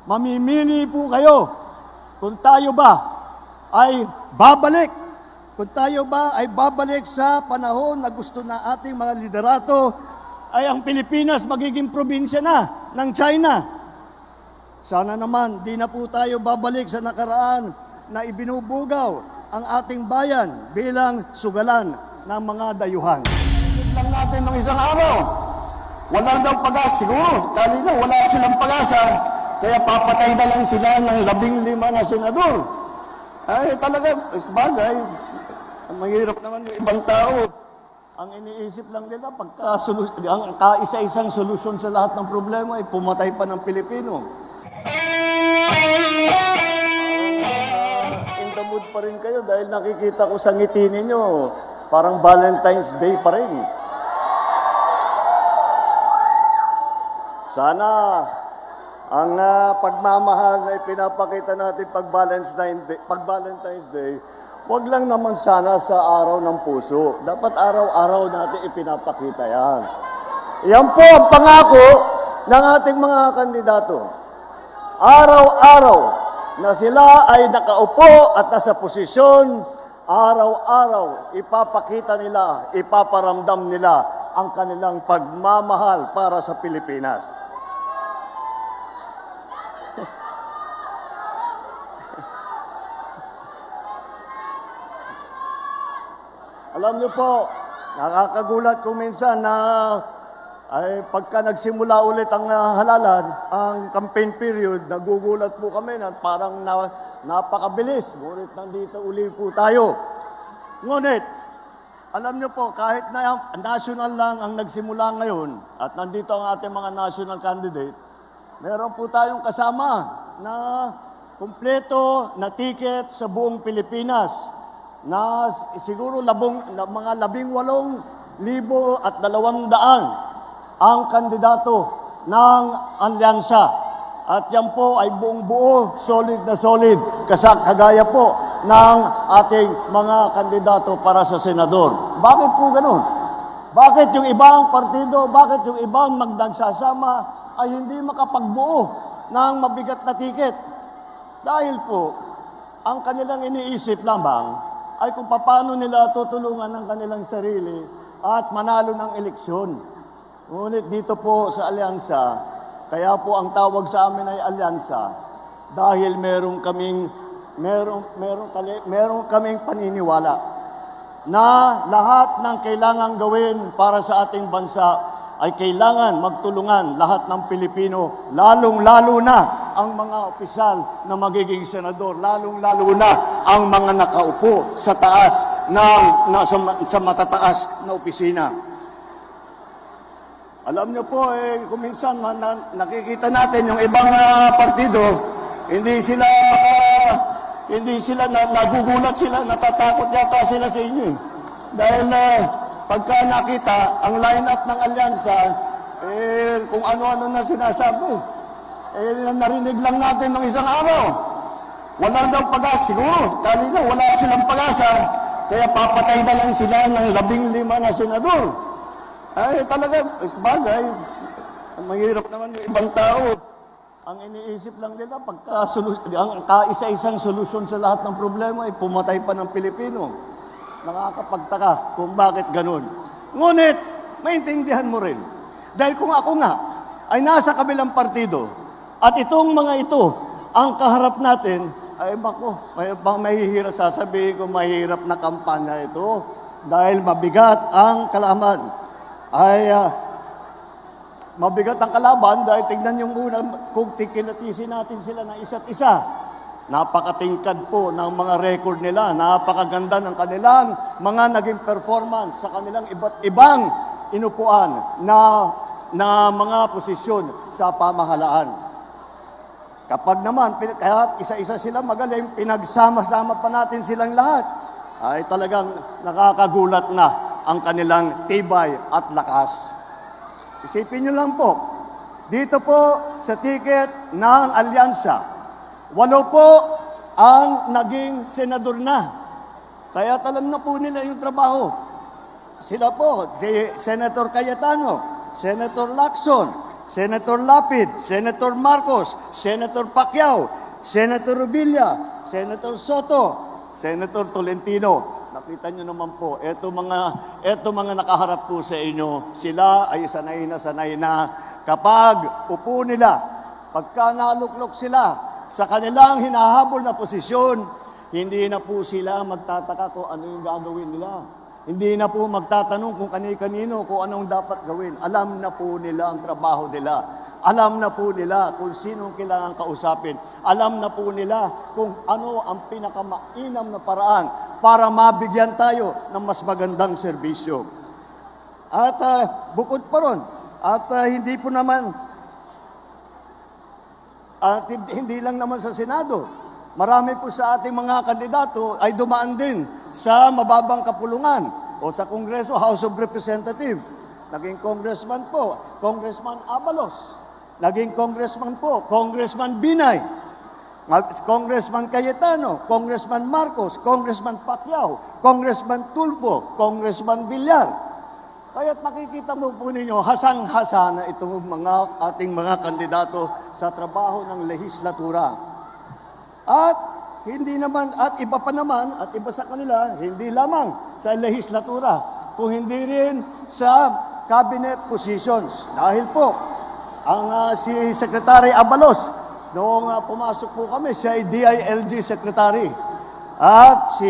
mamimili po kayo kung tayo ba ay babalik, kung tayo ba ay babalik sa panahon na gusto na ating mga liderato ay ang Pilipinas magiging probinsya na ng China. Sana naman di na po tayo babalik sa nakaraan na ibinubugaw ang ating bayan bilang sugalan ng mga dayuhan. Hindi lang natin ng isang araw. Wala daw pag-asa. Siguro, kanina wala silang pag-asa. Kaya papatay na lang sila ng 15 na senador. Ay talaga, sabagay. Mahirap naman yung ibang tao. Ang iniisip lang nila, ang kaisa-isang solusyon sa lahat ng problema ay pumatay pa ng Pilipino. In the mood pa rin kayo dahil nakikita ko sa ngiti ninyo, parang Valentine's Day pa rin. Sana ang pagmamahal na ipinapakita natin pag Valentine's Day, wag lang naman sana sa araw ng puso. Dapat araw-araw natin ipinapakita yan. Yan po ang pangako ng ating mga kandidato. Araw-araw na sila ay nakaupo at nasa posisyon, araw-araw ipapakita nila, ipaparamdam nila ang kanilang pagmamahal para sa Pilipinas. Alam niyo po, nakakagulat kung minsan na ay pagka nagsimula ulit ang halalan, ang campaign period, nagugulat po kami na parang napakabilis. Ngunit nandito uli po tayo. Ngunit, alam niyo po, kahit na national lang ang nagsimula ngayon at nandito ang ating mga national candidate, meron po tayong kasama na kumpleto na ticket sa buong Pilipinas na siguro mga 18,200 ang kandidato ng alyansa. At yan po ay buong buo, solid na solid, kagaya po ng ating mga kandidato para sa senador. Bakit po ganun? Bakit yung ibang partido, bakit yung ibang magdagsasama ay hindi makapagbuo ng mabigat na tiket? Dahil po, ang kanilang iniisip lamang ay kung paano nila tutulungan ang kanilang sarili at manalo ng eleksyon. Ngunit dito po sa alyansa, kaya po ang tawag sa amin ay alyansa dahil meron kaming paniniwala na lahat ng kailangan gawin para sa ating bansa ay kailangan magtulungan lahat ng Pilipino, lalong-lalo na ang mga opisyal na magiging senador, lalong-lalo na ang mga nakaupo sa taas sa matataas na opisina. Alam niyo po, kung minsan nakikita natin yung ibang partido, hindi sila nagugulat sila, natatakot yata sila sa inyo. Dahil pagka nakita ang line-up ng alyansa, kung ano-ano na sinasabi, narinig lang natin ng isang araw. Wala daw pag-asa. Siguro, kanina wala silang pag-asa, kaya papatay na lang sila ng 15 na senador. Ay talaga, sabagay. Mahirap naman yung ibang tao. Ang iniisip lang nila, ang kaisa-isang solusyon sa lahat ng problema ay pumatay pa ng Pilipino. Nakakapagtaka kung bakit ganun. Ngunit, maintindihan mo rin. Dahil kung ako nga ay nasa kabilang partido at itong mga ito ang kaharap natin, ay mahihirap sasabihin ko, mahirap na kampanya ito dahil mabigat ang kalaban. Mabigat ang kalaban dahil tignan yung muna kung tikilatisin natin sila ng isa't isa. Napakatingkad po ng mga record nila, napakaganda ng kanilang mga naging performance sa kanilang iba't ibang inupuan na mga posisyon sa pamahalaan. Kapag naman, kahit isa-isa sila magaling, pinagsama-sama pa natin silang lahat, ay talagang nakakagulat na ang kanilang tibay at lakas. Isipin nyo lang po, dito po sa ticket ng alyansa, 8 po ang naging senador na. Kaya alam na po nila yung trabaho. Sila po, si Senator Cayetano, Senator Lacson, Senator Lapid, Senator Marcos, Senator Pacquiao, Senator Rubilla, Senator Soto, Senator Tolentino. Nakita nyo naman po, eto mga nakaharap po sa inyo, sila ay sanay na kapag upo nila, pagka naluklok sila sa kanilang hinahabol na posisyon, hindi na po sila magtataka kung ano yung gagawin nila. Hindi na po magtatanong kung kani-kanino, kung anong dapat gawin. Alam na po nila ang trabaho nila. Alam na po nila kung sino kailangan kausapin. Alam na po nila kung ano ang pinakamainam na paraan para mabigyan tayo ng mas magandang serbisyo. At bukod pa ron, hindi lang naman sa Senado, marami po sa ating mga kandidato ay dumaan din sa mababang kapulungan o sa Kongreso, House of Representatives. Naging congressman po, Congressman Abalos. Naging congressman po, Congressman Binay. Congressman Cayetano, Congressman Marcos, Congressman Pacquiao, Congressman Tulfo, Congressman Villar. Kaya't nakikita mo po ninyo, hasang-hasa na itong ating mga kandidato sa trabaho ng lehislatura. At iba pa naman, at iba sa kanila, hindi lamang sa lehislatura, kung hindi rin sa cabinet positions. Dahil po, si Secretary Abalos, noong pumasok po kami, siya ay DILG Secretary. At si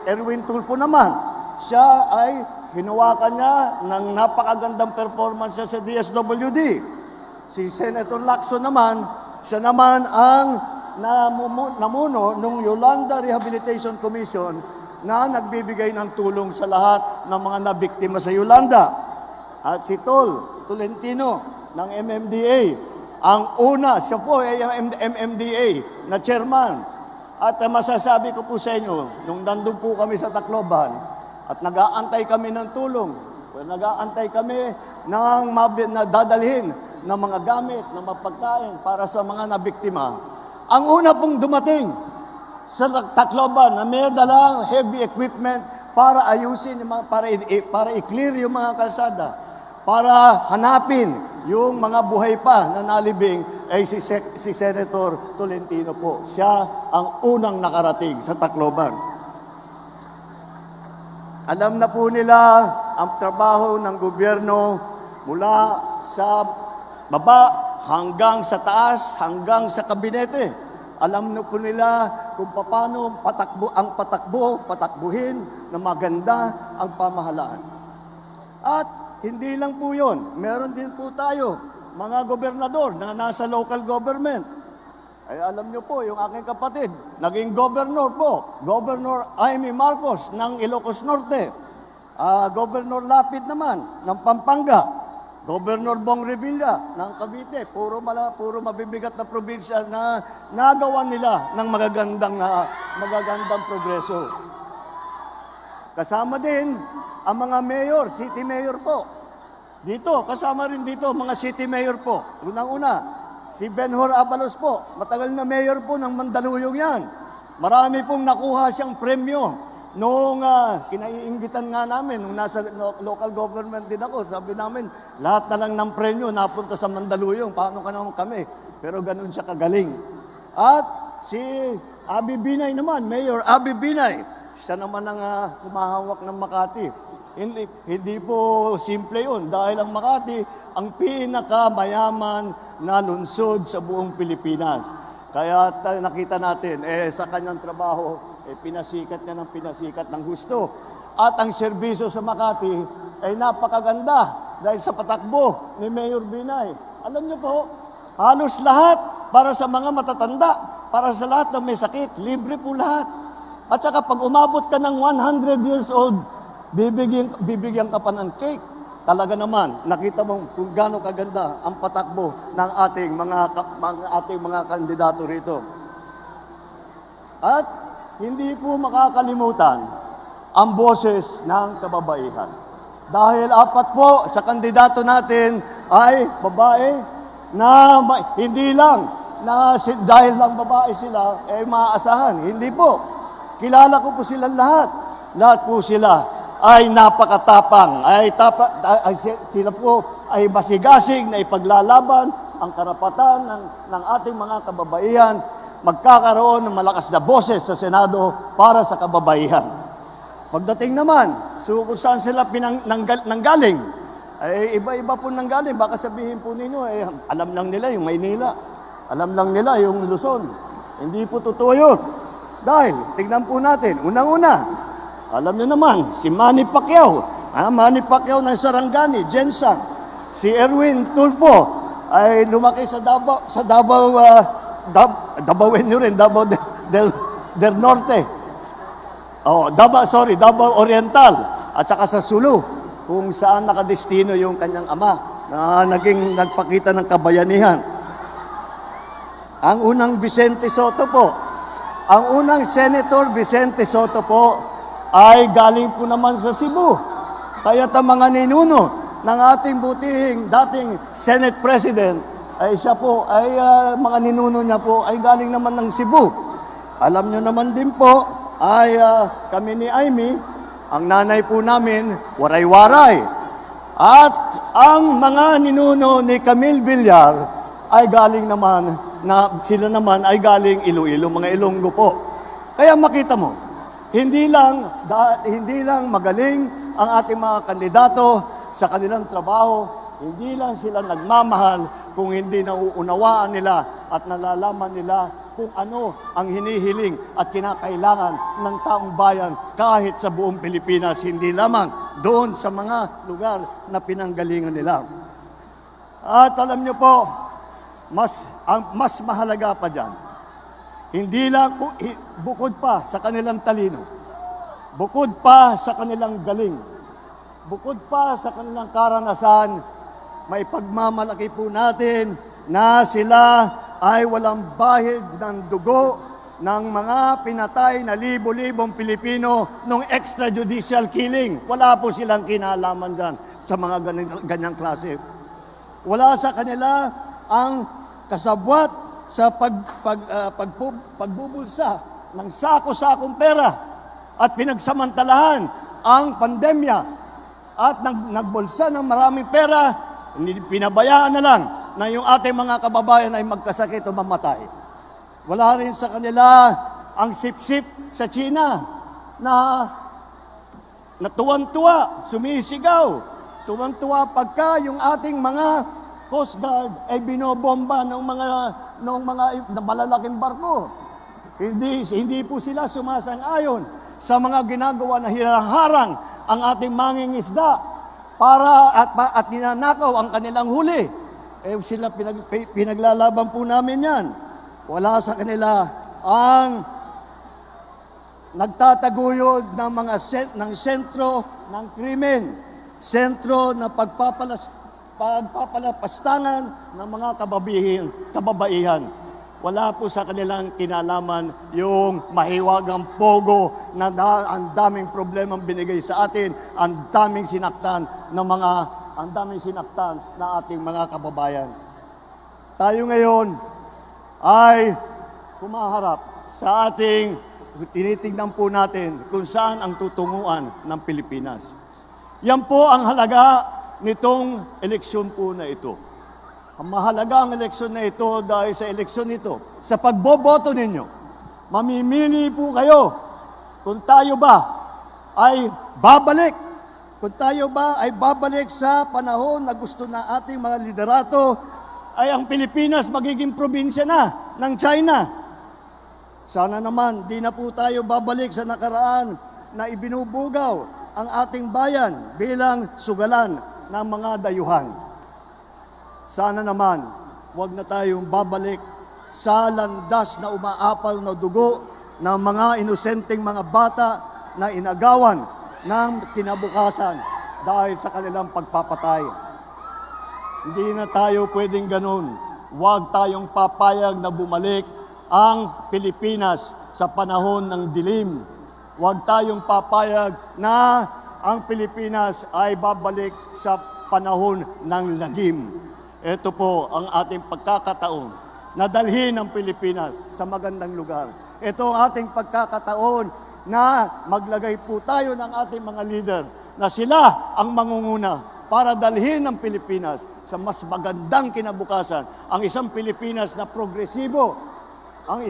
Erwin Tulfo naman, siya ay hinawakan niya ng napakagandang performance sa DSWD. Si Senator Lacson naman, siya naman ang namuno nung Yolanda Rehabilitation Commission na nagbibigay ng tulong sa lahat ng mga nabiktima sa Yolanda. At si Tolentino ng MMDA, ang una, siya po ay MMDA na chairman. At masasabi ko po sa inyo, nung nandun po kami sa Tacloban at nag-aantay kami ng tulong, nag-aantay kami ng dadalhin ng mga gamit, ng mapagkain para sa mga nabiktima. Ang una pong dumating sa Tacloban na may dalang heavy equipment para ayusin, para i-clear yung mga kalsada, para hanapin yung mga buhay pa na nalibing, ay si Senator Tolentino po. Siya ang unang nakarating sa Tacloban. Alam na po nila ang trabaho ng gobyerno mula sa baba hanggang sa taas, hanggang sa kabinete. Alam na po nila kung paano patakbuhin na maganda ang pamahalaan. At hindi lang po yun. Meron din po tayo, mga gobernador na nasa local government. Ay alam nyo po, yung aking kapatid, naging governor po. Governor Jaime Marcos ng Ilocos Norte. Governor Lapid naman ng Pampanga. Governor Bong Revilla ng Cavite, puro mabibigat na probinsya na nagawa nila ng magagandang progreso. Kasama din ang mga mayor, city mayor po. Dito, kasama rin dito mga city mayor po. Unang-una, si Benhur Abalos po, matagal na mayor po ng Mandaluyong yan. Marami pong nakuha siyang premyo. Noong kinaiinggitan nga namin, nung nasa local government din ako, sabi namin, lahat na lang ng premyo napunta sa Mandaluyong. Paano ka naman kami? Pero ganun siya kagaling. At si Abby Binay naman, Mayor Abby Binay, siya naman ang humahawak ng Makati. Hindi po simple yun, dahil ang Makati ang pinakamayaman na lungsod sa buong Pilipinas. Kaya nakita natin, sa kanyang trabaho, pinasikat niya ng gusto. At ang serbisyo sa Makati ay napakaganda dahil sa patakbo ni Mayor Binay. Alam niyo po, halos lahat para sa mga matatanda, para sa lahat na may sakit, libre po lahat. At saka pag umabot ka ng 100 years old, bibigyan ka pa ng cake. Talaga naman, nakita mo kung gaano kaganda ang patakbo ng ating mga kandidato rito. At hindi po makakalimutan ang boses ng kababaihan. Dahil 4 po sa kandidato natin ay babae na hindi lang na dahil lang babae sila ay maaasahan. Hindi po. Kilala ko po silang lahat. Lahat po sila ay napakatapang. Sila po ay masigasig na ipaglalaban ang karapatan ng ating mga kababaihan, magkakaroon ng malakas na boses sa Senado para sa kababaihan. Pagdating naman, kung saan sila nanggaling, ay iba-iba po nanggaling. Baka sabihin po ninyo, alam lang nila yung Maynila, alam lang nila yung Luzon. Hindi po totoo yun. Dahil, tignan po natin, unang-una, alam niyo naman, si Manny Pacquiao, Manny Pacquiao ng Sarangani, Jensan, si Erwin Tulfo, ay lumaki sa Davao, del Norte. Davao Oriental, at saka sa Sulu, kung saan nakadestino yung kanyang ama na nagpakita ng kabayanihan. Ang unang Vicente Soto po, ang unang Senator Vicente Soto po ay galing po naman sa Cebu. Kaya't ang mga ninuno ng ating butihing dating Senate President ay siya po, ay mga ninuno niya po ay galing naman ng Cebu. Alam niyo naman din po ay kami ni Amy, ang nanay po namin, waray-waray. At ang mga ninuno ni Camille Villar ay galing naman, sila naman ay galing Iloilo, mga Ilonggo po. Kaya makita mo, hindi lang magaling ang ating mga kandidato sa kanilang trabaho, hindi lang sila nagmamahal kung hindi nauunawaan nila at nalalaman nila kung ano ang hinihiling at kinakailangan ng taong bayan kahit sa buong Pilipinas, hindi lamang doon sa mga lugar na pinanggalingan nila. At alam niyo po, mas mahalaga pa dyan, hindi lang bukod pa sa kanilang talino, bukod pa sa kanilang galing, bukod pa sa kanilang karanasan, may pagmamalaki po natin na sila ay walang bahid ng dugo ng mga pinatay na libo-libong Pilipino nung extrajudicial killing. Wala po silang kinalaman dyan sa mga ganyang klase. Wala sa kanila ang kasabwat sa pagbubulsa ng sako-sakong pera at pinagsamantalahan ang pandemya at nagbulsa ng maraming pera, pinabayaan na lang na yung ating mga kababayan ay magkasakit o mamatay. Wala rin sa kanila ang sip-sip sa China na tuwan-tuwa, sumisigaw, tuwan-tuwa pagka yung ating mga Coast Guard ay binobomba ng mga malalaking barko. Hindi po sila sumasang-ayon sa mga ginagawa na hinaharang ang ating mangingisda para at ninanakaw ang kanilang huli. Sila pinaglalaban po namin yan. Wala sa kanila ang nagtataguyod ng mga ng sentro ng krimen, sentro na pagpapalapastangan ng mga kababaihan. Wala po sa kanilang kinalaman yung mahiwagang pogo na ang daming problemang binigay sa atin, ang daming sinaktan na ating mga kababayan. Tayo ngayon ay humaharap sa tinitingnan po natin kung saan ang tutunguan ng Pilipinas. Yan po ang halaga nitong eleksyon po na ito. Ang mahalaga ang eleksyon na ito dahil sa eleksyon ito, sa pagboboto ninyo, mamimili po kayo kung tayo ba ay babalik, sa panahon na gusto na ating mga liderato ay ang Pilipinas magiging probinsya na ng China. Sana naman di na po tayo babalik sa nakaraan na ibinubugaw ang ating bayan bilang sugalan ng mga dayuhan. Sana naman, huwag na tayong babalik sa landas na umaapal na dugo ng mga inosenteng mga bata na inagawan ng kinabukasan dahil sa kanilang pagpapatay. Hindi na tayo pwedeng ganun. Huwag tayong papayag na bumalik ang Pilipinas sa panahon ng dilim. Huwag tayong papayag na ang Pilipinas ay babalik sa panahon ng lagim. Ito po ang ating pagkakataon na dalhin ang Pilipinas sa magandang lugar. Ito ang ating pagkakataon na maglagay po tayo ng ating mga leader na sila ang mangunguna para dalhin ang Pilipinas sa mas magandang kinabukasan. Ang isang Pilipinas na progresibo, ang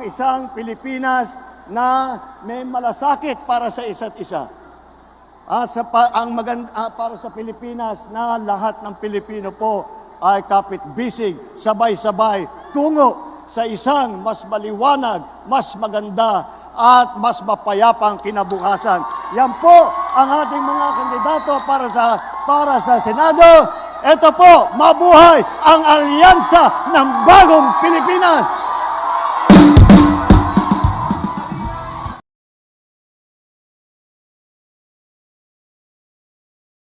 isang Pilipinas na may malasakit para sa isa't isa. Para sa Pilipinas na lahat ng Pilipino po ay kapit-bisig, sabay-sabay, tungo sa isang mas maliwanag, mas maganda, at mas mapayapang kinabukasan. Yan po ang ating mga kandidato para sa Senado. Ito po, mabuhay ang alyansa ng bagong Pilipinas!